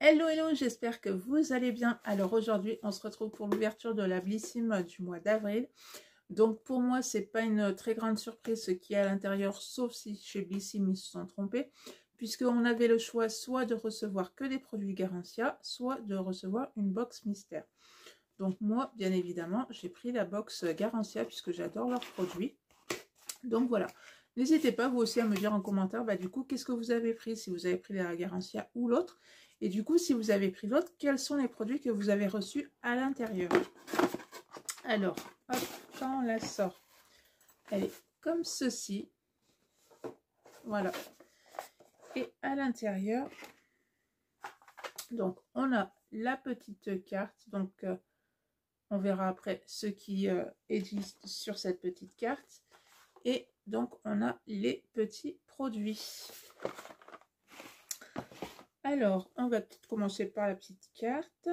Hello, hello, j'espère que vous allez bien. Alors aujourd'hui, on se retrouve pour l'ouverture de la Blissim du mois d'avril. Donc pour moi, c'est pas une très grande surprise ce qu'il y a à l'intérieur, sauf si chez Blissim ils se sont trompés, puisqu'on avait le choix soit de recevoir que des produits Garantia, soit de recevoir une box mystère. Donc moi, bien évidemment, j'ai pris la box Garantia puisque j'adore leurs produits. Donc voilà. N'hésitez pas vous aussi à me dire en commentaire, du coup, qu'est-ce que vous avez pris, si vous avez pris la Garantia ou l'autre. Et du coup, si vous avez pris l'autre, quels sont les produits que vous avez reçus à l'intérieur. Alors, hop, quand on la sort, elle est comme ceci. Voilà. Et à l'intérieur, donc, on a la petite carte. Donc, on verra après ce qui existe sur cette petite carte. Et donc, on a les petits produits. Alors, on va peut-être commencer par la petite carte.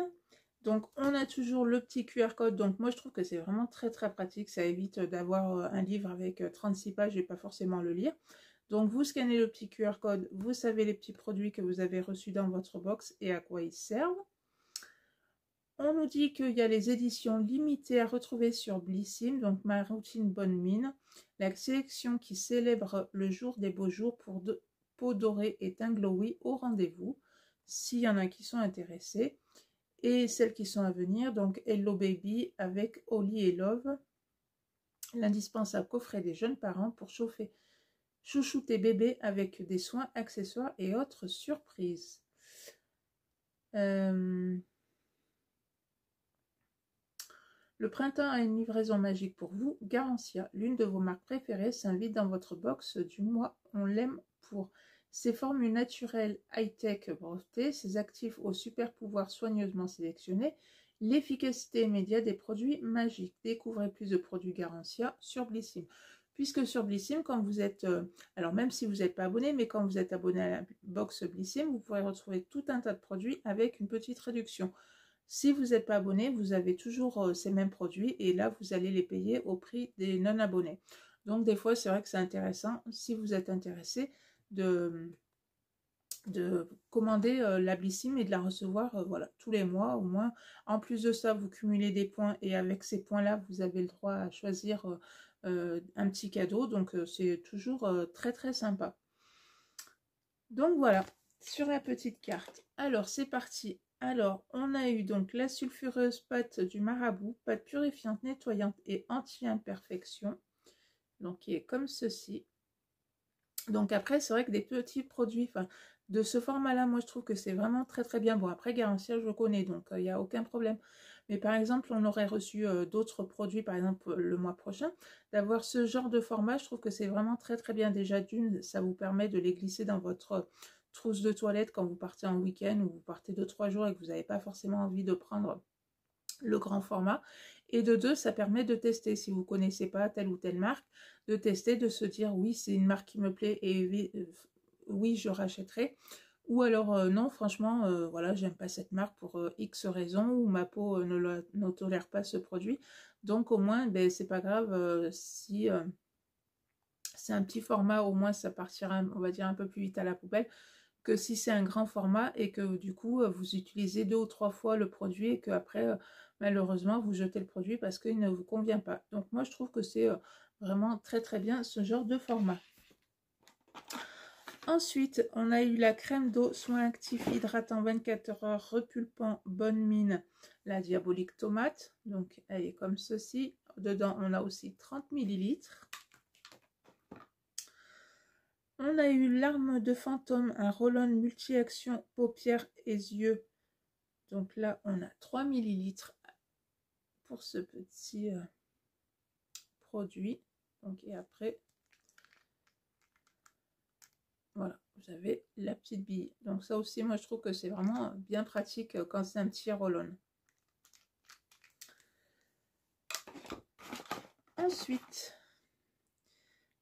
Donc, on a toujours le petit QR code. Donc, moi, je trouve que c'est vraiment très, très pratique. Ça évite d'avoir un livre avec 36 pages et pas forcément le lire. Donc, vous scannez le petit QR code. Vous savez les petits produits que vous avez reçus dans votre box et à quoi ils servent. On nous dit qu'il y a les éditions limitées à retrouver sur Blissim. Donc, Ma routine bonne mine. La sélection qui célèbre le jour des beaux jours pour peau dorée et teint glowy au rendez-vous. S'il y en a qui sont intéressés. Et celles qui sont à venir, donc Hello Baby avec Oli et Love, l'indispensable coffret des jeunes parents pour chouchouter bébé avec des soins, accessoires et autres surprises. Le printemps a une livraison magique pour vous. Garantia, l'une de vos marques préférées, s'invite dans votre box du mois. On l'aime pour ses formules naturelles high-tech brevetées, ses actifs aux super pouvoirs soigneusement sélectionnés, l'efficacité immédiate des produits magiques. Découvrez plus de produits Garantia sur Blissim. Puisque sur Blissim, quand vous êtes, alors même si vous n'êtes pas abonné, mais quand vous êtes abonné à la box Blissim, vous pourrez retrouver tout un tas de produits avec une petite réduction. Si vous n'êtes pas abonné, vous avez toujours ces mêmes produits et là, vous allez les payer au prix des non-abonnés. Donc, des fois, c'est vrai que c'est intéressant, si vous êtes intéressé, de commander la Blissim et de la recevoir voilà, tous les mois au moins. En plus de ça, vous cumulez des points et avec ces points-là, vous avez le droit à choisir un petit cadeau. Donc, c'est toujours très, très sympa. Donc, voilà, sur la petite carte. Alors, c'est parti. Alors, on a eu donc la sulfureuse pâte du marabout, pâte purifiante, nettoyante et anti-imperfection. Donc, qui est comme ceci. Donc après, c'est vrai que des petits produits de ce format-là, moi je trouve que c'est vraiment très très bien. Bon, après, Garantia, je connais, donc il n'y a aucun problème. Mais par exemple, on aurait reçu d'autres produits, par exemple le mois prochain, d'avoir ce genre de format, je trouve que c'est vraiment très très bien. Déjà d'une, ça vous permet de les glisser dans votre trousse de toilette quand vous partez en week-end ou vous partez 2-3 jours et que vous n'avez pas forcément envie de prendre le grand format. Et de deux, ça permet de tester, si vous ne connaissez pas telle ou telle marque, de tester, de se dire oui, c'est une marque qui me plaît et oui, je rachèterai. Ou alors non, franchement, voilà, j'aime pas cette marque pour X raisons, ou ma peau ne tolère pas ce produit. Donc au moins, c'est pas grave si c'est un petit format, au moins ça partira, on va dire, un peu plus vite à la poubelle que si c'est un grand format et que du coup vous utilisez 2 ou 3 fois le produit et que après malheureusement vous jetez le produit parce qu'il ne vous convient pas. Donc moi je trouve que c'est vraiment très très bien ce genre de format. Ensuite on a eu la crème d'eau soin actif hydratant 24 heures repulpant bonne mine, la diabolique tomate. Donc elle est comme ceci. Dedans on a aussi 30 ml. On a eu l'arme de fantôme, un roll-on multi-action paupières et yeux. Donc là, on a 3 ml pour ce petit produit. Donc, et après, voilà, vous avez la petite bille. Donc ça aussi, moi, je trouve que c'est vraiment bien pratique quand c'est un petit roll-on. Ensuite,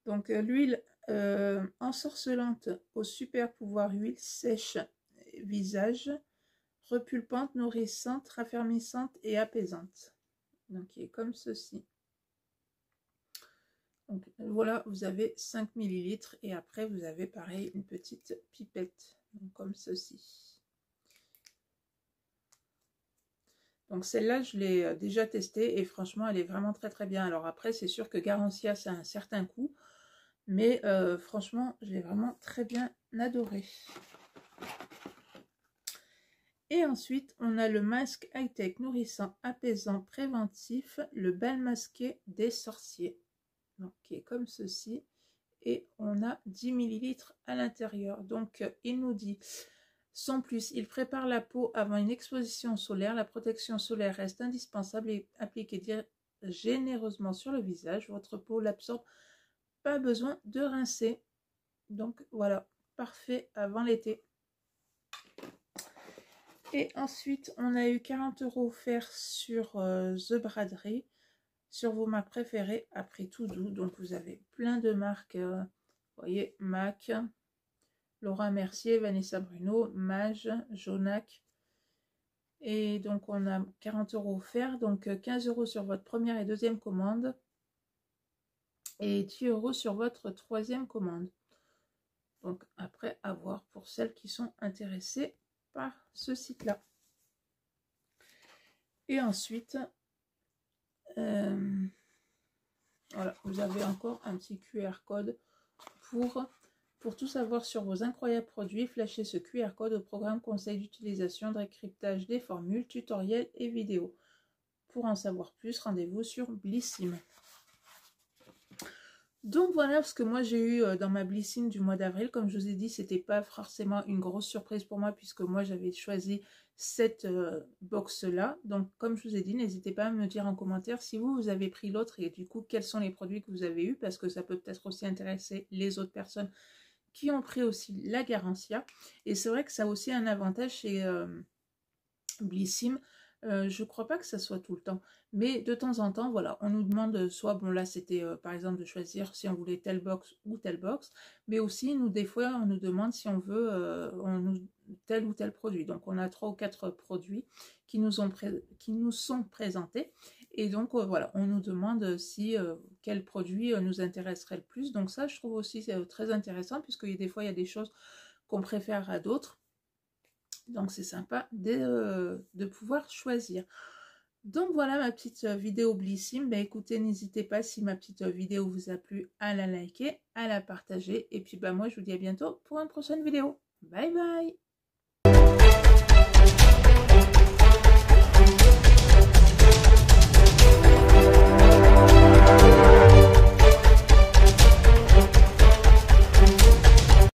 donc l'huile ensorcelante au super pouvoir huile sèche visage, repulpante, nourrissante, raffermissante et apaisante. Donc il est comme ceci. Donc voilà, vous avez 5 ml et après vous avez pareil une petite pipette, donc comme ceci. Donc celle-là, je l'ai déjà testée et franchement, elle est vraiment très très bien. Alors après, c'est sûr que Garancia, ça a un certain coût. Mais franchement, je l'ai vraiment très bien adoré. Et ensuite, on a le masque high-tech nourrissant, apaisant, préventif, le bal masqué des sorciers. Donc, qui est comme ceci. Et on a 10 ml à l'intérieur. Donc, il nous dit, sans plus, il prépare la peau avant une exposition solaire. La protection solaire reste indispensable et appliquée généreusement sur le visage. Votre peau l'absorbe. Pas besoin de rincer. Donc voilà, parfait avant l'été. Et ensuite, on a eu 40 € offerts sur The Braderie, sur vos marques préférées, à prix tout doux. Donc vous avez plein de marques, vous voyez, MAC, Laura Mercier, Vanessa Bruno, Mage, Jonac. Et donc on a 40 € offerts, donc 15 € sur votre première et deuxième commande. Et 10 € sur votre troisième commande. Donc après, à voir pour celles qui sont intéressées par ce site-là. Et ensuite, voilà, vous avez encore un petit QR code pour tout savoir sur vos incroyables produits. Flashez ce QR code au programme conseil d'utilisation, de décryptage des formules, tutoriels et vidéos. Pour en savoir plus, rendez-vous sur Blissim. Donc voilà ce que moi j'ai eu dans ma Blissim du mois d'avril. Comme je vous ai dit, c'était pas forcément une grosse surprise pour moi puisque moi j'avais choisi cette box là. Donc comme je vous ai dit, n'hésitez pas à me dire en commentaire si vous avez pris l'autre et du coup quels sont les produits que vous avez eu, parce que ça peut peut-être aussi intéresser les autres personnes qui ont pris aussi la Garancia. Et c'est vrai que ça a aussi un avantage chez Blissim. Je crois pas que ça soit tout le temps, mais de temps en temps, voilà, on nous demande soit, bon là c'était par exemple de choisir si on voulait telle box ou telle box, mais aussi nous des fois on nous demande si on veut tel ou tel produit. Donc on a 3 ou 4 produits qui nous sont présentés, et donc voilà, on nous demande si quel produit nous intéresserait le plus. Donc ça je trouve aussi très intéressant, puisque des fois il y a des choses qu'on préfère à d'autres. Donc c'est sympa de pouvoir choisir. Donc voilà ma petite vidéo Blissim. Ben écoutez, n'hésitez pas, si ma petite vidéo vous a plu, à la liker, à la partager. Et puis moi je vous dis à bientôt pour une prochaine vidéo. Bye bye.